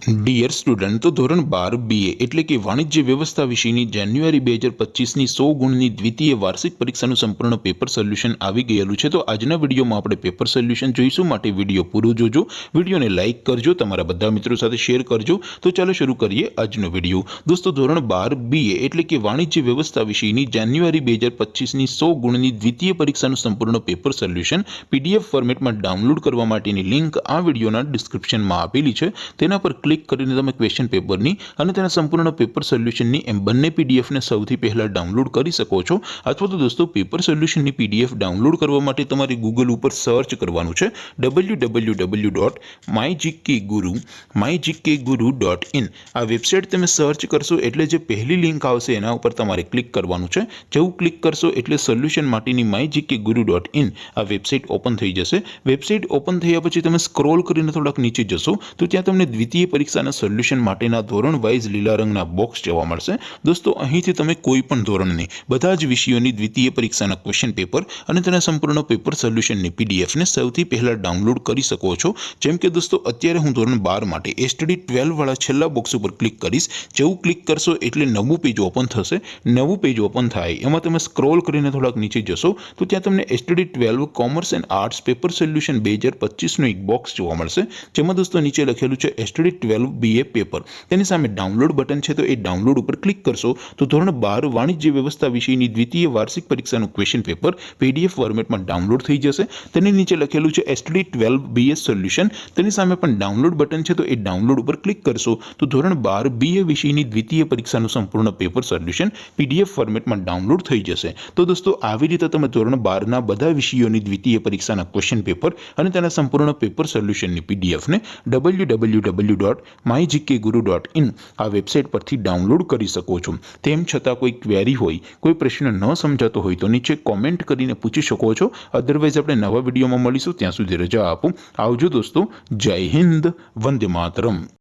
Dear student, તો ધોરણ 12 BA એટલે કે વાણિજ્ય વ્યવસ્થા વિષયની જાન્યુઆરી 2025ની 100 ગુણની દ્વિતીય વાર્ષિક પરીક્ષાનું સંપૂર્ણ પેપર સોલ્યુશન આવી ગયેલું છે। તો આજના વિડીયોમાં આપણે પેપર સોલ્યુશન જોઈશું, માટે વિડીયો પૂરો જોજો, વિડીયોને લાઇક કરજો, તમારા બધા મિત્રો સાથે શેર કરજો। તો ચાલો શરૂ કરીએ આજનો વિડીયો। દોસ્તો, ધોરણ 12 બીએ એટલે કે વાણિજ્ય વ્યવસ્થા વિષયની જાન્યુઆરી 2025ની 100 ગુણની દ્વિતીય પરીક્ષાનું સંપૂર્ણ પેપર સોલ્યુશન પીડીએફ ફોર્મેટમાં ડાઉનલોડ કરવા માટેની લિંક આ વિડીયોના ડિસ્ક્રિપ્શનમાં આપેલી છે। તેના પર ક્લિક કરીને તમે ક્વેશ્ચન પેપરની અને તેના સંપૂર્ણ પેપર સોલ્યુશનની એમ બંને પીડીએફને સૌથી પહેલા ડાઉનલોડ કરી શકો છો। અથવા તો દોસ્તો, પેપર સોલ્યુશનની પીડીએફ ડાઉનલોડ કરવા માટે તમારે ગૂગલ ઉપર સર્ચ કરવાનું છે www.mygkguru.in। આ વેબસાઇટ તમે સર્ચ કરશો એટલે જે પહેલી લિંક આવશે એના ઉપર તમારે ક્લિક કરવાનું છે। જેવું ક્લિક કરશો એટલે સોલ્યુશન માટેની mygkguru.in આ વેબસાઇટ ઓપન થઈ જશે। વેબસાઇટ ઓપન થયા પછી તમે સ્ક્રોલ કરીને થોડાક નીચે જશો તો ત્યાં તમને દ્વિતીય પરીક્ષાના સોલ્યુશન માટેના ધોરણ વાઇઝ લીલા રંગના બોક્સ જોવા મળશે। દોસ્તો, અહીંથી તમે કોઈ પણ ધોરણની બધા જ વિષયોની દ્વિતીય પરીક્ષાના ક્વેશ્ચન પેપર અને તેના સંપૂર્ણ પેપર સોલ્યુશનની પીડીએફને સૌથી પહેલા ડાઉનલોડ કરી શકો છો। જેમ કે દોસ્તો, અત્યારે હું ધોરણ 12 માટે એસટીડી 12 વાળા છેલ્લા બોક્સ ઉપર ક્લિક કરીશ। જેવું ક્લિક કરશો એટલે નવું પેજ ઓપન થશે। નવું પેજ ઓપન થાય એમાં તમે સ્ક્રોલ કરીને થોડાક નીચે જશો તો ત્યાં તમને STD 12 commerce and arts paper solution 2025નું એક બોક્સ જોવા મળશે, જેમાં દોસ્તો નીચે લખેલું છે એસટીડી 12 બીએ પેપર। તેની સામે ડાઉનલોડ બટન છે, તો એ ડાઉનલોડ ઉપર ક્લિક કરશો તો ધોરણ 12 વાણિજ્ય વ્યવસ્થા વિષયની દ્વિતીય વાર્ષિક પરીક્ષાનું ક્વેશ્ચન પેપર પીડીએફ ફોર્મેટમાં ડાઉનલોડ થઈ જશે। તેની નીચે લખેલું છે એસટીડી 12 બીએ સોલ્યુશન, તેની સામે પણ ડાઉનલોડ બટન છે, તો એ ડાઉનલોડ ઉપર ક્લિક કરશો તો ધોરણ 12 બીએ વિષયની દ્વિતીય પરીક્ષાનું સંપૂર્ણ પેપર સોલ્યુશન પીડીએફ ફોર્મેટમાં ડાઉનલોડ થઈ જશે। તો દોસ્તો, આવી રીતે તમે ધોરણ 12ના બધા વિષયોની દ્વિતીય પરીક્ષાના ક્વેશ્ચન પેપર અને તેના સંપૂર્ણ પેપર સોલ્યુશનની પીડીએફને www.mygkguru.in આ વેબસાઇટ પરથી ડાઉનલોડ કરી શકો છો। તેમ છતાં કોઈ ક્વેરી હોય, કોઈ પ્રશ્ન ન સમજાતો હોય તો નીચે કોમેન્ટ કરીને પૂછી શકો છો। અધરવાઇઝ આપણે નવા વિડીયોમાં મળીશું, ત્યાં સુધી રજા આપો। આવજો દોસ્તો, જય હિન્દ, વંદે માતરમ।